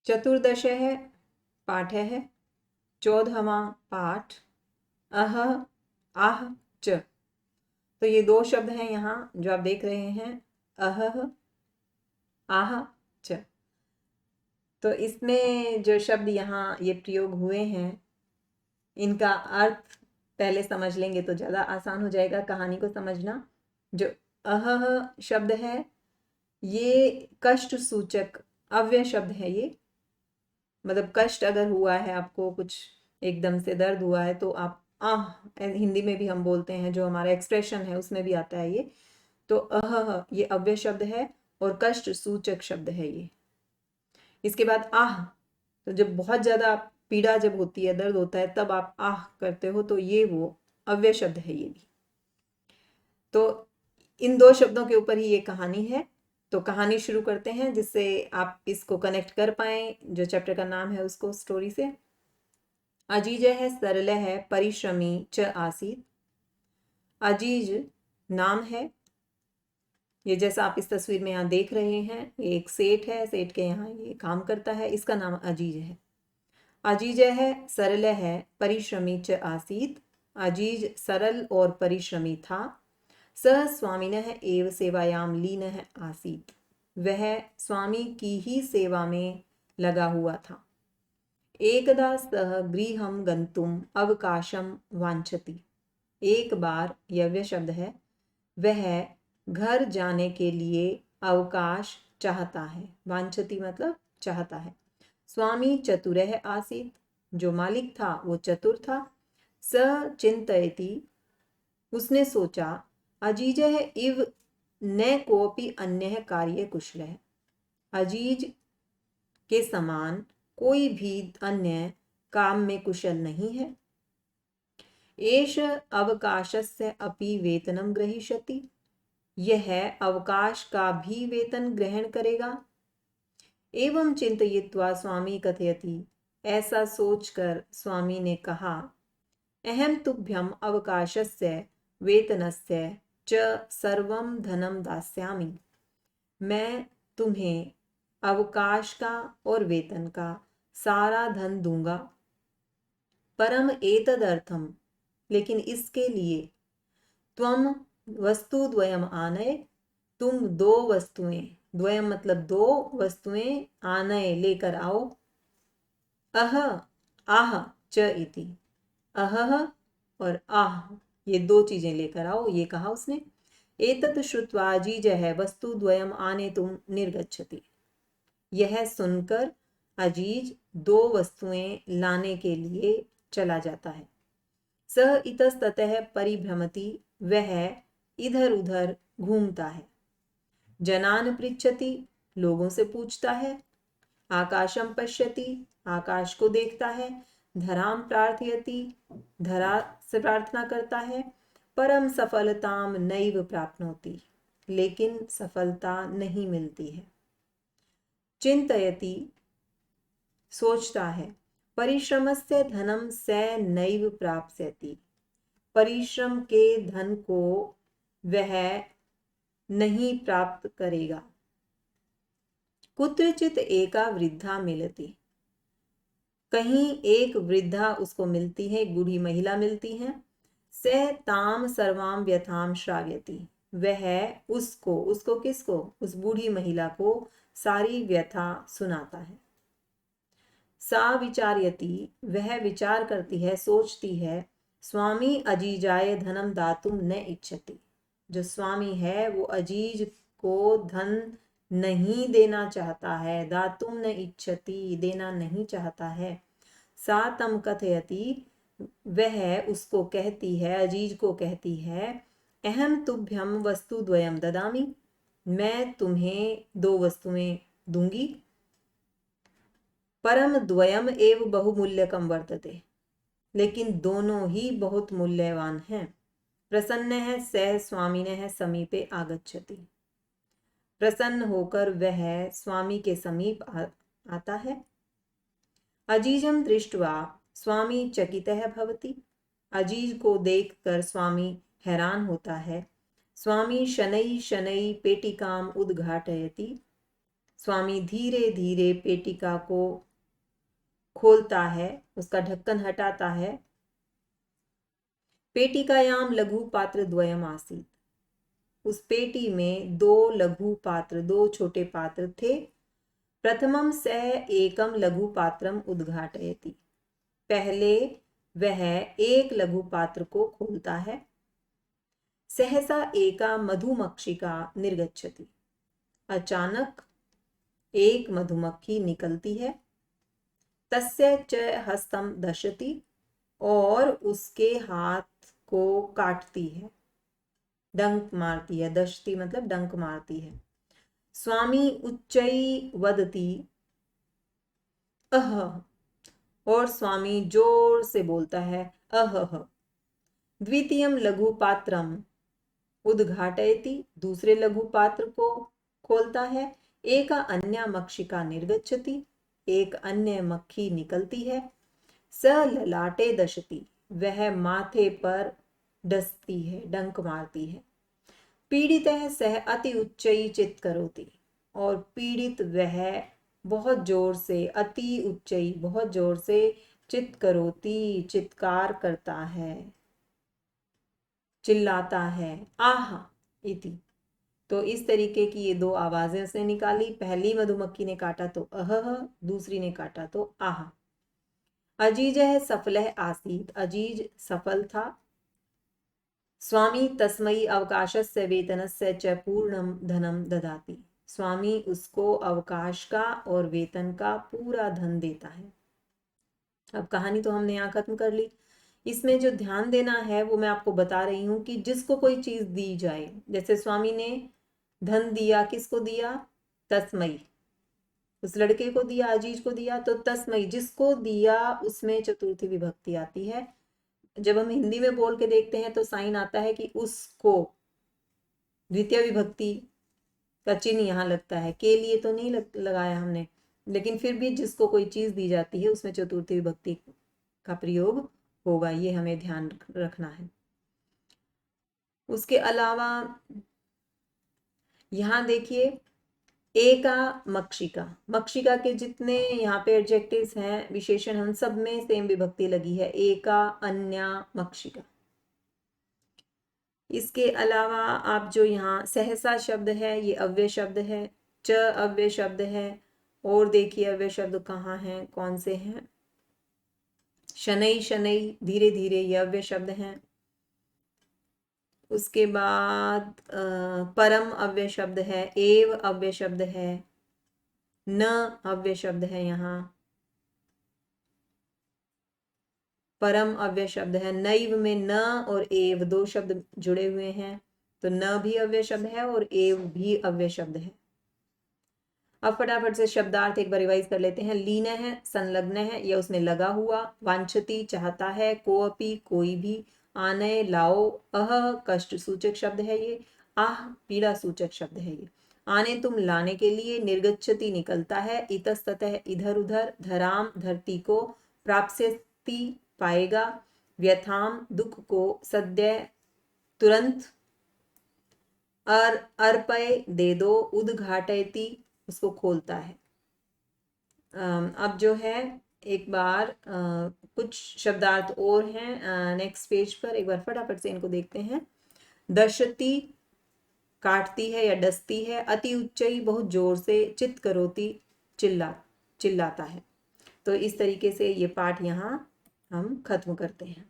चतुर्दशः पाठः, 14वां पाठ अह आह च। तो ये दो शब्द हैं यहाँ जो आप देख रहे हैं, अह आह च। तो इसमें जो शब्द यहाँ ये प्रयोग हुए हैं, इनका अर्थ पहले समझ लेंगे तो ज़्यादा आसान हो जाएगा कहानी को समझना। जो अह शब्द है ये कष्ट सूचक अव्यय शब्द है। ये मतलब कष्ट अगर हुआ है आपको, कुछ एकदम से दर्द हुआ है, तो आप आह, हिंदी में भी हम बोलते हैं, जो हमारा एक्सप्रेशन है उसमें भी आता है ये। तो अह ये अव्यय शब्द है और कष्ट सूचक शब्द है ये। इसके बाद आह, तो जब बहुत ज़्यादा पीड़ा जब होती है, दर्द होता है, तब आप आह करते हो, तो ये वो अव्यय शब्द है ये भी। तो इन दो शब्दों के ऊपर ही ये कहानी है। तो कहानी शुरू करते हैं जिससे आप इसको कनेक्ट कर पाए, जो चैप्टर का नाम है उसको, स्टोरी से। अजीज है, सरल है, परिश्रमी च आसीत। अजीज नाम है, ये जैसा आप इस तस्वीर में यहाँ देख रहे हैं, ये एक सेठ है, सेठ के यहाँ ये काम करता है, इसका नाम अजीज है। अजीज है, सरल है, परिश्रमी च आसीत। अजीज सरल और परिश्रमी था। सह स्वामिनः एव सेवायाम लीनः आसीत। वह स्वामी की ही सेवा में लगा हुआ था। एकदा सह गृहं गंतुम अवकाशम वांछति। एक बार, यव्य शब्द है, वह घर जाने के लिए अवकाश चाहता है। वांछति मतलब चाहता है। स्वामी चतुरः आसीत, जो मालिक था वो चतुर था। स चिंतयति, उसने सोचा, अजीजः इव न कोपि अन्यः कार्य कुशलः। अजीज के समान कोई भी अन्य काम में कुशल नहीं है। एष अवकाशस्य अपि वेतनं ग्रहीष्यति, यह अवकाश का भी वेतन ग्रहण करेगा। एवं चिंतयित्वा स्वामी कथयति, ऐसा सोचकर स्वामी ने कहा, अहम तुभ्यम अवकाशस्य वेतनस्य च सर्वं धनं दास्यामि। मैं तुम्हें अवकाश का और वेतन का सारा धन दूंगा। परम एतदर्थम, लेकिन इसके लिए, त्वम वस्तु द्वयम आनय, तुम दो वस्तुएं, द्वयम मतलब दो वस्तुएं, आनय लेकर आओ। अह आह च इति, अह और आह ये दो चीजें लेकर आओ, ये कहा उसने। एतत् श्रुत्वा अजीजः वस्तु द्वयम आने तुम निर्गच्छति। यह सुनकर अजीज दो वस्तुएं लाने के लिए चला जाता है। सह इतस्ततः परिभ्रमति, वह इधर उधर घूमता है। जनान पृच्छति, लोगों से पूछता है। आकाशम पश्यति, आकाश को देखता है। धराम प्रार्थयति, धरा से प्रार्थना करता है। परम सफलताम नैव प्राप्नोति, लेकिन सफलता नहीं मिलती है। चिंतयति, सोचता है। परिश्रमस्य धनम स नैव प्राप्स्यति, परिश्रम के धन को वह नहीं प्राप्त करेगा। कुत्रचित एका वृद्धा मिलति, कहीं एक वृद्धा उसको मिलती है, बूढ़ी महिला मिलती है। स ताम सर्वाम व्यथाम श्राव्यति, वह उसको किसको, उस बूढ़ी महिला को सारी व्यथा सुनाता है। सा विचार्यति, वह विचार करती है, सोचती है। स्वामी अजीजाय धनम दातुम न इच्छति, जो स्वामी है वो अजीज को धन नहीं देना चाहता है। दातुम न इच्छति, देना नहीं चाहता है। सा तम कथयति, वह उसको कहती है, अजीज को कहती है, अहम तुभ्यम वस्तु द्वयम ददामि, मैं तुम्हें दो वस्तुएं दूंगी। परम द्वयम एव बहुमूल्यकम वर्तते, लेकिन दोनों ही बहुत मूल्यवान हैं। प्रसन्न है सह स्वामिनः समीपे आगच्छति, प्रसन्न होकर वह स्वामी के समीप आता है। अजीजम दृष्ट्वा स्वामी चकितः भवति, अजीज को देखकर स्वामी हैरान होता है। स्वामी शनै शनै पेटिकाम उद्घाटयति, स्वामी धीरे धीरे पेटिका को खोलता है, उसका ढक्कन हटाता है। पेटिकायाम लघु पात्र द्वयम आसीत्, उस पेटी में दो लघु पात्र, दो छोटे पात्र थे। प्रथमम सह एकम लघु पात्रम उद्घाटयति, पहले वह एक लघु पात्र को खोलता है। सहसा एका मधुमक्षिका निर्गच्छति, अचानक एक मधुमक्खी निकलती है। तस्य च हस्तम दशति, और उसके हाथ को काटती है, डंक मारती है। दशती मतलब डंक मारती है। स्वामी उच्चई वदति अह, और स्वामी जोर से बोलता है अह। द्वितीयम लघु पात्रम उद्घाटयति, दूसरे लघु पात्र को खोलता है। एक अन्य मक्षिका निर्गच्छति, एक अन्य मक्खी निकलती है। स ललाटे दशति, वह माथे पर डसती है, डंक मारती है। पीड़ित सह अति उच्चई चित करोति, और पीड़ित वह बहुत जोर से, अति उच्चई बहुत जोर से, चित करोति चित्कार करता है, चिल्लाता है। आह इति, तो इस तरीके की ये दो आवाजें उसने निकाली। पहली मधुमक्खी ने काटा तो अह, दूसरी ने काटा तो आह। अजीज सफल आसीत, अजीज सफल था। स्वामी तस्मई अवकाशस्य वेतनस्य च पूर्णम धनम ददाति, स्वामी उसको अवकाश का और वेतन का पूरा धन देता है। अब कहानी तो हमने यहाँ खत्म कर ली। इसमें जो ध्यान देना है वो मैं आपको बता रही हूँ कि जिसको कोई चीज दी जाए, जैसे स्वामी ने धन दिया, किसको दिया? तस्मई, उस लड़के को दिया, अजीज को दिया, तो तस्मई जिसको दिया उसमें चतुर्थी विभक्ति आती है। जब हम हिंदी में बोल के देखते हैं तो साइन आता है कि उसको, द्वितीय विभक्ति का चिन्ह यहाँ लगता है, के लिए तो नहीं लगाया हमने, लेकिन फिर भी जिसको कोई चीज दी जाती है उसमें चतुर्थी विभक्ति का प्रयोग होगा, ये हमें ध्यान रखना है। उसके अलावा यहाँ देखिए, एका मक्षिका, मक्षिका के जितने यहाँ पे एडजेक्टिव्स हैं, विशेषण, हम सब में सेम विभक्ति लगी है, एका, अन्य, मक्षिका। इसके अलावा आप जो यहाँ सहसा शब्द है, ये अव्यय शब्द है, च अव्यय शब्द है, और देखिए अव्यय शब्द कहाँ हैं, कौन से हैं? शनई, शनई धीरे धीरे, ये अव्यय शब्द हैं। उसके बाद परम अव्यय शब्द है, एव अव्यय शब्द है, न अव्यय शब्द है, यहाँ परम अव्यय शब्द है। नैव में न और एव दो शब्द जुड़े हुए हैं, तो न भी अव्यय शब्द है और एव भी अव्यय शब्द है। अब फटाफट से शब्दार्थ एक बार रिवाइज कर लेते हैं। लीन है, संलग्न है, या उसमें लगा हुआ। वांछती चाहता है, कोअपि कोई भी। आनय लाओ, अह कष्ट सूचक शब्द है ये, आह पीड़ा सूचक शब्द है ये। आने तुम लाने के लिए, निर्गच्छति निकलता है, इतस्ततः इधर उधर, धराम धरती को, प्राप्स्यति पाएगा, व्यथाम दुख को, सद्य तुरंत, अर्पय दे दो, उद्घाटयति उसको खोलता है। अब जो है एक बार कुछ शब्दार्थ और हैं नेक्स्ट पेज पर, एक बार फटाफट से इनको देखते हैं। दशती काटती है या डसती है, अति उच्चई बहुत जोर से, चित करोती चिल्लाता है। तो इस तरीके से ये पाठ यहाँ हम खत्म करते हैं।